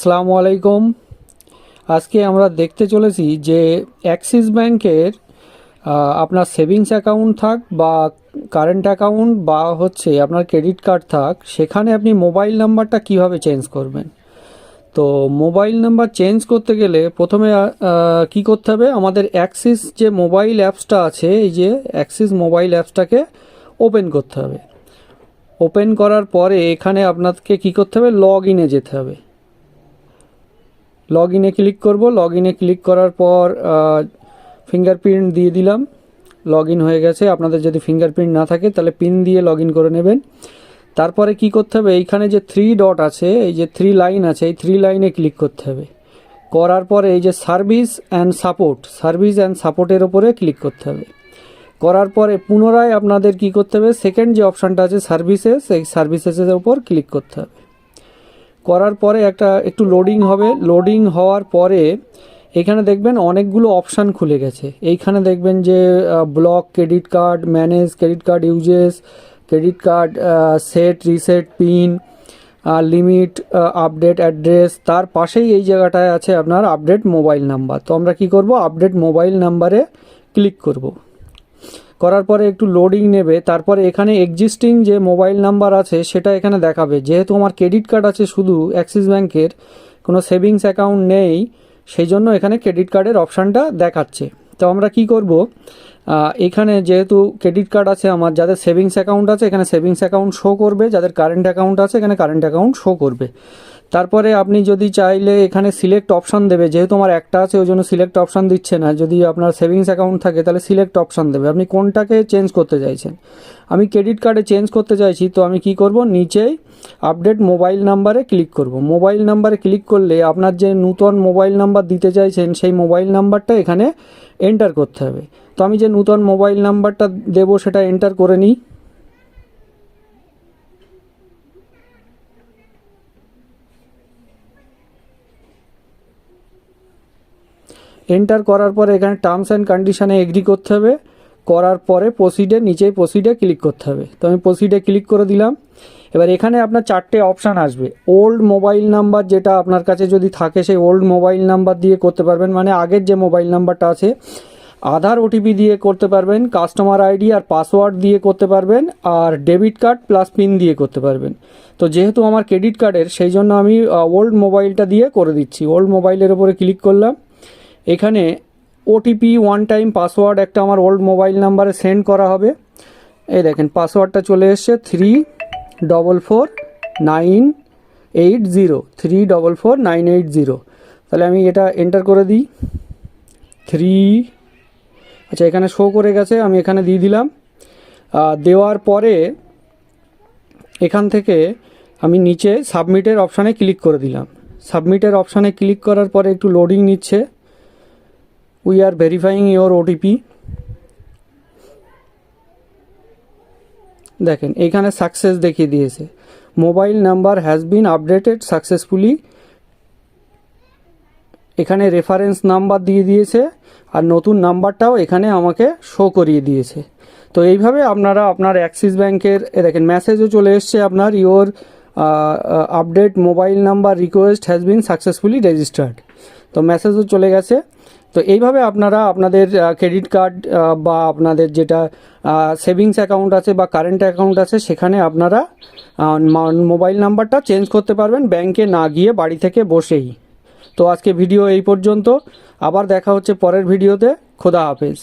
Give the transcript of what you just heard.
আসসালামু আলাইকুম। আজকে আমরা দেখতে চলেছি যে অ্যাক্সিস ব্যাংকের আপনার সেভিংস অ্যাকাউন্ট থাক বা কারেন্ট অ্যাকাউন্ট বা হচ্ছে আপনার ক্রেডিট কার্ড থাক, সেখানে আপনি মোবাইল নাম্বারটা কিভাবে চেঞ্জ করবেন। তো মোবাইল নাম্বার চেঞ্জ করতে গেলে প্রথমে কি করতে হবে, আমাদের অ্যাক্সিস যে মোবাইল অ্যাপসটা আছে, এই যে অ্যাক্সিস মোবাইল অ্যাপসটাকে ওপেন করতে হবে। ওপেন করার পরে এখানে আপনাকে কি করতে হবে, লগ ইনে যেতে হবে। লগ ইনে ক্লিক করব। লগ ইনে ক্লিক করার পর ফিঙ্গারপ্রিন্ট দিয়ে দিলাম। লগ ইন হয়ে গেছে। আপনাদের যদি ফিঙ্গারপ্রিন্ট না থাকে তাহলে পিন দিয়ে লগ ইন করে নেবেন। তারপরে কি করতে হবে, এইখানে যে 3 ডট আছে, এই যে 3 লাইন আছে, এই 3 লাইনে ক্লিক করতে হবে। করার পরে এই যে সার্ভিস অ্যান্ড সাপোর্টের ওপরে ক্লিক করতে হবে। করার পরে পুনরায় আপনাদের কি করতে হবে, সেকেন্ড যে অপশানটা আছে সার্ভিসেস, এই সার্ভিসেসের ওপর ক্লিক করতে হবে। করার পরে একটু লোডিং হবে। লোডিং হওয়ার পরে এখানে দেখবেন অনেকগুলো অপশান খুলে গেছে। এইখানে দেখবেন যে block credit card, manage credit card uses, credit card set reset pin, limit, update address. তার পাশেই এই জায়গাটায় আছে আপনার আপডেট মোবাইল নাম্বার। তো আমরা কি করব, আপডেট মোবাইল নাম্বারে ক্লিক করব। করার পরে একটু লোডিং নেবে। তারপরে এখানে এক্সিস্টিং যে মোবাইল নাম্বার আছে সেটা এখানে দেখাবে। যেহেতু আমার ক্রেডিট কার্ড আছে শুধু অ্যাক্সিস ব্যাংকের, কোনো সেভিংস অ্যাকাউন্ট নেই, সেই জন্য এখানে ক্রেডিট কার্ডের অপশানটা দেখাচ্ছে। তো আমরা কি করব, এখানে যেহেতু ক্রেডিট কার্ড আছে আমার, যাদের সেভিংস অ্যাকাউন্ট আছে এখানে সেভিংস অ্যাকাউন্ট শো করবে, যাদের কারেন্ট অ্যাকাউন্ট আছে এখানে কারেন্ট অ্যাকাউন্ট শো করবে। তারপরে আপনি যদি চাইলে এখানে সিলেক্ট অপশান দেবে। যেহেতু আমার একটা আছে ওই জন্য সিলেক্ট অপশান দিচ্ছে না। যদি আপনার সেভিংস অ্যাকাউন্ট থাকে তাহলে সিলেক্ট অপশান দেবে, আপনি কোনটাকে চেঞ্জ করতে চাইছেন। আমি ক্রেডিট কার্ডে চেঞ্জ করতে চাইছি, তো আমি কি করব, নিচেই আপডেট মোবাইল নাম্বারে ক্লিক করব। মোবাইল নাম্বারে ক্লিক করলে আপনার যে নূতন মোবাইল নাম্বার দিতে চাইছেন সেই মোবাইল নাম্বারটা এখানে এন্টার করতে হবে। তো আমি যে নূতন মোবাইল নাম্বারটা দেবো সেটা এন্টার করে নিই। এন্টার করার পরে এখানে টার্মস অ্যান্ড কন্ডিশনে এগ্রি করতে হবে। করার পরে নিচেই প্রসিডে ক্লিক করতে হবে। তো আমি প্রসিডে ক্লিক করে দিলাম। এবার এখানে আপনার 4টে অপশান আসবে। ওল্ড মোবাইল নাম্বার যেটা আপনার কাছে যদি থাকে সেই ওল্ড মোবাইল নাম্বার দিয়ে করতে পারবেন, মানে আগের যে মোবাইল নাম্বারটা আছে। আধার ওটিপি দিয়ে করতে পারবেন, কাস্টমার আইডি আর পাসওয়ার্ড দিয়ে করতে পারবেন, আর ডেবিট কার্ড প্লাস পিন দিয়ে করতে পারবেন। তো যেহেতু আমার ক্রেডিট কার্ডের, সেই জন্য আমি ওল্ড মোবাইলটা দিয়ে করে দিচ্ছি। ওল্ড মোবাইলের ওপরে ক্লিক করলাম। এখানে ওটিপি ওয়ান টাইম পাসওয়ার্ড একটা আমার ওল্ড মোবাইল নাম্বারে সেন্ড করা হবে। এই দেখেন পাসওয়ার্ডটা চলে এসছে 344,980। তাহলে আমি এটা এন্টার করে দিই। আচ্ছা এখানে শো করে গেছে, আমি এখানে দিয়ে দিলাম। দেওয়ার পরে এখান থেকে আমি নিচে সাবমিটের অপশানে ক্লিক করে দিলাম। সাবমিটের অপশানে ক্লিক করার পরে একটু লোডিং নিচ্ছে। We are verifying your OTP. দেখেন এইখানে সাকসেস দেখিয়ে দিয়েছে, mobile number has been updated successfully. এখানে রেফারেন্স নাম্বার দিয়ে দিয়েছে আর নতুন নাম্বারটাও এখানে আমাকে শো করিয়ে দিয়েছে। তো এইভাবে আপনারা আপনার অ্যাক্সিস ব্যাংকের দেখেন মেসেজও চলে এসছে, আপনার your update mobile number request has been successfully registered. তো মেসেজও চলে গেছে। তো এইভাবে আপনারা আপনাদের ক্রেডিট কার্ড বা আপনাদের যেটা সেভিংস অ্যাকাউন্ট আছে বা কারেন্ট অ্যাকাউন্ট আছে সেখানে আপনারা মোবাইল নাম্বারটা চেঞ্জ করতে পারবেন ব্যাংকে না গিয়ে, বাড়ি থেকে বসেই। তো আজকে ভিডিও এই পর্যন্ত। আবার দেখা হচ্ছে পরের ভিডিওতে। খোদা হাফেজ।